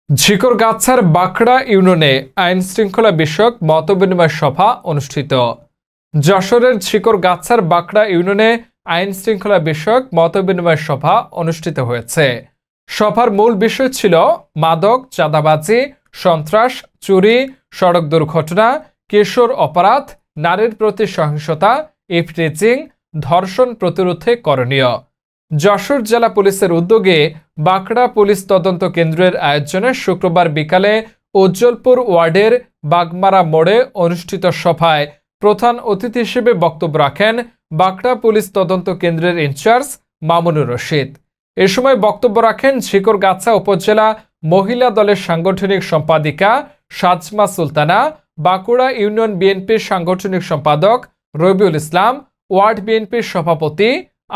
ঝিকরগাছার বাঁকড়া ইউনিয়নে আইন শৃঙ্খলা বিষয়ক মতবিনিময় সভা অনুষ্ঠিত। যশোরের ঝিকরগাছার বাঁকড়া ইউনিয়নে আইন শৃঙ্খলা বিষয়ক মতবিনিময় সভা অনুষ্ঠিত হয়েছে। সভার মূল বিষয় ছিল মাদক, চাঁদাবাজি, সন্ত্রাস, চুরি, সড়ক দুর্ঘটনা, কিশোর অপরাধ, নারীর প্রতি সহিংসতা, ইফটিজিং, ধর্ষণ প্রতিরোধে করণীয়। যশোর জেলা পুলিশের উদ্যোগে বাঁকড়া পুলিশ তদন্ত কেন্দ্রের আয়োজনে শুক্রবার বিকালে উজ্জ্বলপুর ওয়ার্ডের বাগমারা মোড়ে অনুষ্ঠিত সভায় প্রধান অতিথি হিসেবে বক্তব্য রাখেন বাঁকড়া পুলিশ তদন্ত কেন্দ্রের ইনচার্জ মামুনুর রশিদ। এ সময় বক্তব্য রাখেন ঝিকরগাছা উপজেলা মহিলা দলের সাংগঠনিক সম্পাদিকা সাজমা সুলতানা, বাঁকুড়া ইউনিয়ন বিএনপির সাংগঠনিক সম্পাদক রবিউল ইসলাম, ওয়ার্ড বিএনপির সভাপতি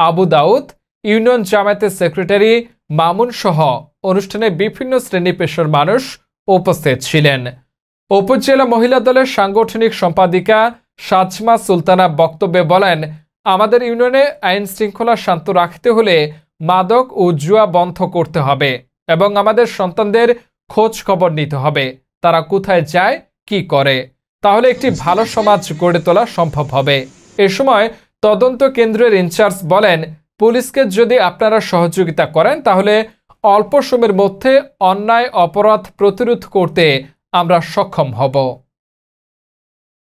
আবু দাউদ, ইউনিয়ন জামায়াতের সেক্রেটারি মামুন সহ অনুষ্ঠানে বিভিন্ন শ্রেণী পেশার মানুষ উপস্থিত ছিলেন। উপজেলা মহিলা দলের সাংগঠনিক সম্পাদিকা সাজমা সুলতানা বক্তব্যে বলেন, আমাদের ইউনিয়নে আইন শৃঙ্খলা শান্ত রাখতে হলে মাদক ও জুয়া বন্ধ করতে হবে এবং আমাদের সন্তানদের খোঁজ খবর নিতে হবে, তারা কোথায় যায়, কি করে, তাহলে একটি ভালো সমাজ গড়ে তোলা সম্ভব হবে। এ সময় তদন্ত কেন্দ্রের ইনচার্জ বলেন, পুলিশকে যদি আপনারা সহযোগিতা করেন তাহলে অল্প সময়ের মধ্যে অন্যায় অপরাধ প্রতিরোধ করতে আমরা সক্ষম হব।